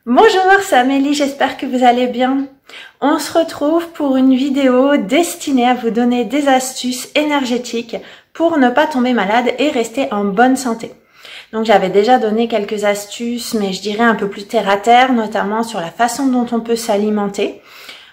Bonjour, c'est Amélie, j'espère que vous allez bien. On se retrouve pour une vidéo destinée à vous donner des astuces énergétiques pour ne pas tomber malade et rester en bonne santé. Donc j'avais déjà donné quelques astuces, mais je dirais un peu plus terre à terre, notamment sur la façon dont on peut s'alimenter.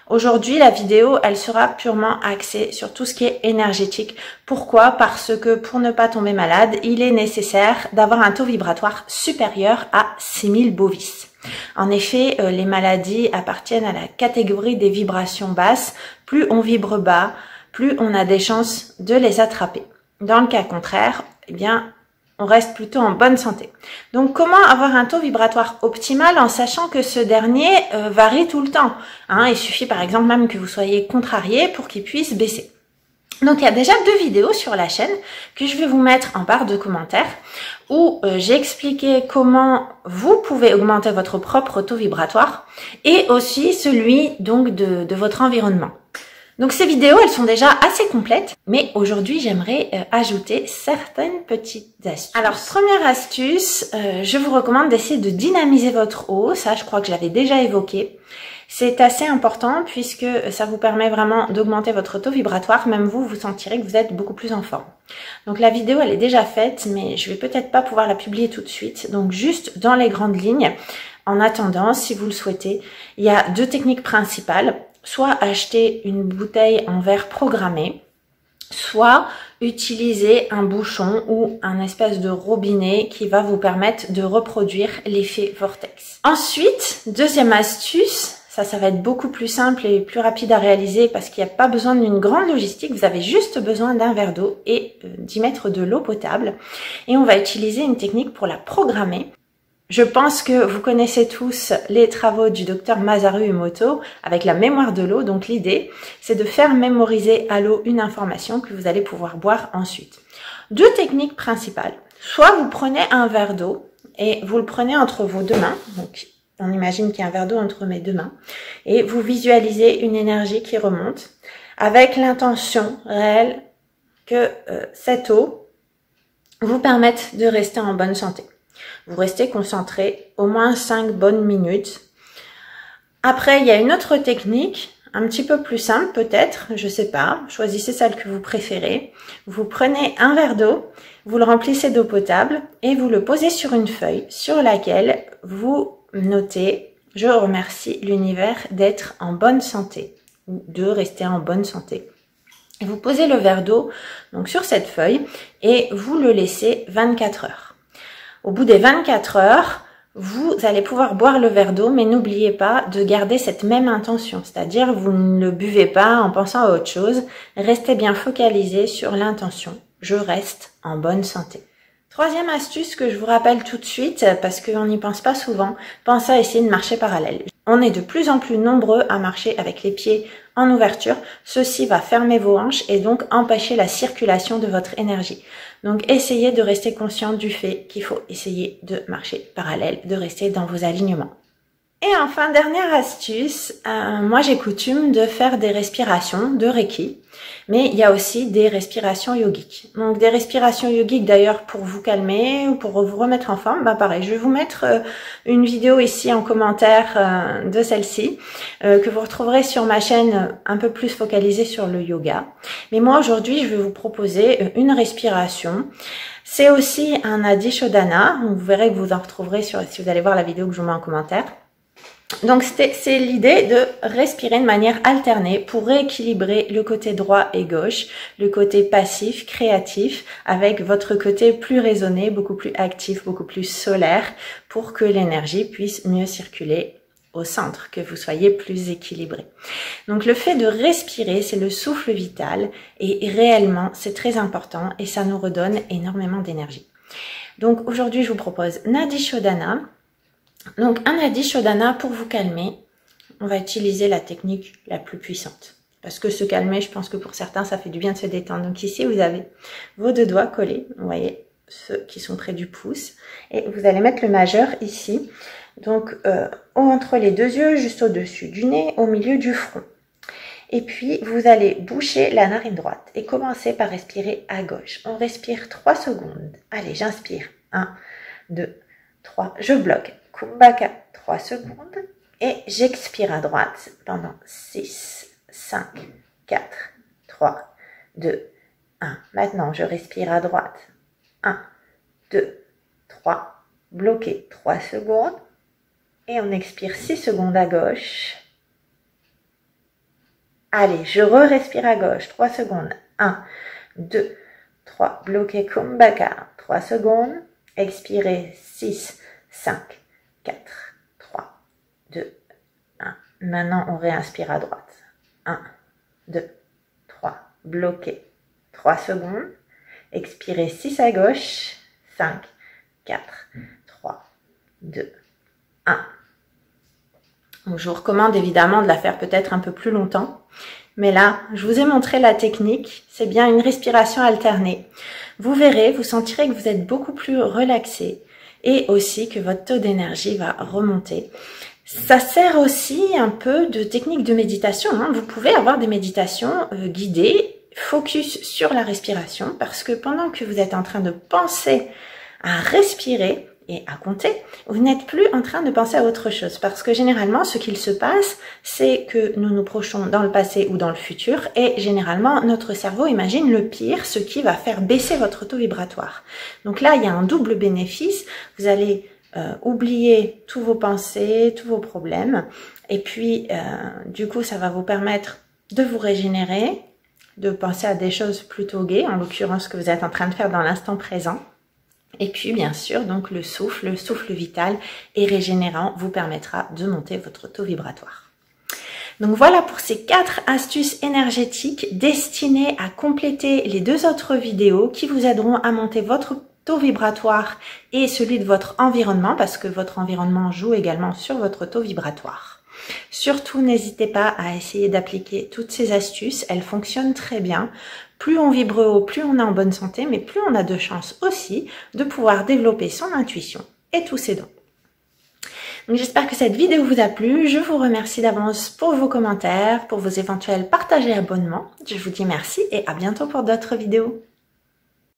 Aujourd'hui, la vidéo, elle sera purement axée sur tout ce qui est énergétique. Pourquoi? Parce que pour ne pas tomber malade, il est nécessaire d'avoir un taux vibratoire supérieur à 6000 bovis. En effet, les maladies appartiennent à la catégorie des vibrations basses. Plus on vibre bas, plus on a des chances de les attraper. Dans le cas contraire, eh bien, on reste plutôt en bonne santé. Donc, comment avoir un taux vibratoire optimal en sachant que ce dernier varie tout le temps, hein? Il suffit par exemple même que vous soyez contrarié pour qu'il puisse baisser. Donc, il y a déjà 2 vidéos sur la chaîne que je vais vous mettre en barre de commentaires où j'ai expliqué comment vous pouvez augmenter votre propre taux vibratoire et aussi celui donc de votre environnement. Donc ces vidéos, elles sont déjà assez complètes, mais aujourd'hui, j'aimerais ajouter certaines petites astuces. Alors, première astuce, je vous recommande d'essayer de dynamiser votre eau. Ça, je crois que je l'avais déjà évoqué. C'est assez important puisque ça vous permet vraiment d'augmenter votre taux vibratoire. Même vous, vous sentirez que vous êtes beaucoup plus en forme. Donc la vidéo, elle est déjà faite, mais je vais peut-être pas pouvoir la publier tout de suite. Donc juste dans les grandes lignes, en attendant, si vous le souhaitez, il y a 2 techniques principales. Soit acheter une bouteille en verre programmé, soit utiliser un bouchon ou un espèce de robinet qui va vous permettre de reproduire l'effet vortex. Ensuite, deuxième astuce, ça va être beaucoup plus simple et plus rapide à réaliser parce qu'il n'y a pas besoin d'une grande logistique, vous avez juste besoin d'un verre d'eau et d'y mettre de l'eau potable. Et on va utiliser une technique pour la programmer. Je pense que vous connaissez tous les travaux du docteur Masaru Emoto avec la mémoire de l'eau. Donc l'idée, c'est de faire mémoriser à l'eau une information que vous allez pouvoir boire ensuite. 2 techniques principales. Soit vous prenez un verre d'eau et vous le prenez entre vos 2 mains. Donc on imagine qu'il y a un verre d'eau entre mes 2 mains. Et vous visualisez une énergie qui remonte avec l'intention réelle que cette eau vous permette de rester en bonne santé. Vous restez concentré au moins 5 bonnes minutes. Après, il y a une autre technique, un petit peu plus simple peut-être, je sais pas. Choisissez celle que vous préférez. Vous prenez un verre d'eau, vous le remplissez d'eau potable et vous le posez sur une feuille sur laquelle vous notez « Je remercie l'univers d'être en bonne santé » ou de rester en bonne santé. Et vous posez le verre d'eau donc sur cette feuille et vous le laissez 24 heures. Au bout des 24 heures, vous allez pouvoir boire le verre d'eau, mais n'oubliez pas de garder cette même intention. C'est-à-dire, vous ne le buvez pas en pensant à autre chose. Restez bien focalisé sur l'intention. Je reste en bonne santé. Troisième astuce que je vous rappelle tout de suite, parce qu'on n'y pense pas souvent, pensez à essayer de marcher parallèle. On est de plus en plus nombreux à marcher avec les pieds en ouverture. Ceci va fermer vos hanches et donc empêcher la circulation de votre énergie. Donc essayez de rester conscient du fait qu'il faut essayer de marcher parallèle, de rester dans vos alignements. Et enfin, dernière astuce, moi j'ai coutume de faire des respirations de Reiki, mais il y a aussi des respirations yogiques. Donc des respirations yogiques d'ailleurs pour vous calmer ou pour vous remettre en forme, bah pareil, je vais vous mettre une vidéo ici en commentaire de celle-ci, que vous retrouverez sur ma chaîne un peu plus focalisée sur le yoga. Mais moi aujourd'hui je vais vous proposer une respiration. C'est aussi un Adi Shodhana, vous verrez que vous en retrouverez si vous allez voir la vidéo que je vous mets en commentaire. Donc c'est l'idée de respirer de manière alternée pour rééquilibrer le côté droit et gauche, le côté passif, créatif, avec votre côté plus raisonné, beaucoup plus actif, beaucoup plus solaire, pour que l'énergie puisse mieux circuler au centre, que vous soyez plus équilibré. Donc le fait de respirer, c'est le souffle vital et réellement c'est très important et ça nous redonne énormément d'énergie. Donc aujourd'hui je vous propose Nadi Shodhana. Donc un Adi Shodhana pour vous calmer, on va utiliser la technique la plus puissante. Parce que se calmer, je pense que pour certains, ça fait du bien de se détendre. Donc ici, vous avez vos 2 doigts collés, vous voyez, ceux qui sont près du pouce. Et vous allez mettre le majeur ici, donc entre les 2 yeux, juste au-dessus du nez, au milieu du front. Et puis, vous allez boucher la narine droite et commencer par respirer à gauche. On respire 3 secondes. Allez, j'inspire. 1, 2, 3. Je bloque. Kumbhaka 3 secondes. Et j'expire à droite pendant 6, 5, 4, 3, 2, 1. Maintenant, je respire à droite. 1, 2, 3. Bloqué 3 secondes. Et on expire 6 secondes à gauche. Allez, je re-respire à gauche. 3 secondes. 1, 2, 3. Bloqué Kumbhaka. 3 secondes. Expirez 6, 5, 4, 3, 2, 1. Maintenant, on réinspire à droite. 1, 2, 3. Bloqué 3 secondes. Expirez 6 à gauche. 5, 4, 3, 2, 1. Donc, je vous recommande évidemment de la faire peut-être un peu plus longtemps. Mais là, je vous ai montré la technique. C'est bien une respiration alternée. Vous verrez, vous sentirez que vous êtes beaucoup plus relaxé et aussi que votre taux d'énergie va remonter. Ça sert aussi un peu de technique de méditation. Vous pouvez avoir des méditations guidées, focus sur la respiration, parce que pendant que vous êtes en train de penser à respirer et à compter, vous n'êtes plus en train de penser à autre chose. Parce que généralement, ce qu'il se passe, c'est que nous nous projetons dans le passé ou dans le futur et généralement, notre cerveau imagine le pire, ce qui va faire baisser votre taux vibratoire. Donc là, il y a un double bénéfice. Vous allez oublier tous vos pensées, tous vos problèmes. Et puis, du coup, ça va vous permettre de vous régénérer, de penser à des choses plutôt gaies, en l'occurrence ce que vous êtes en train de faire dans l'instant présent. Et puis, bien sûr, donc le souffle vital et régénérant vous permettra de monter votre taux vibratoire. Donc voilà pour ces 4 astuces énergétiques destinées à compléter les 2 autres vidéos qui vous aideront à monter votre taux vibratoire et celui de votre environnement, parce que votre environnement joue également sur votre taux vibratoire. Surtout, n'hésitez pas à essayer d'appliquer toutes ces astuces, elles fonctionnent très bien. Plus on vibre haut, plus on est en bonne santé, mais plus on a de chances aussi de pouvoir développer son intuition et tous ses dons. Donc j'espère que cette vidéo vous a plu. Je vous remercie d'avance pour vos commentaires, pour vos éventuels partages et abonnements. Je vous dis merci et à bientôt pour d'autres vidéos.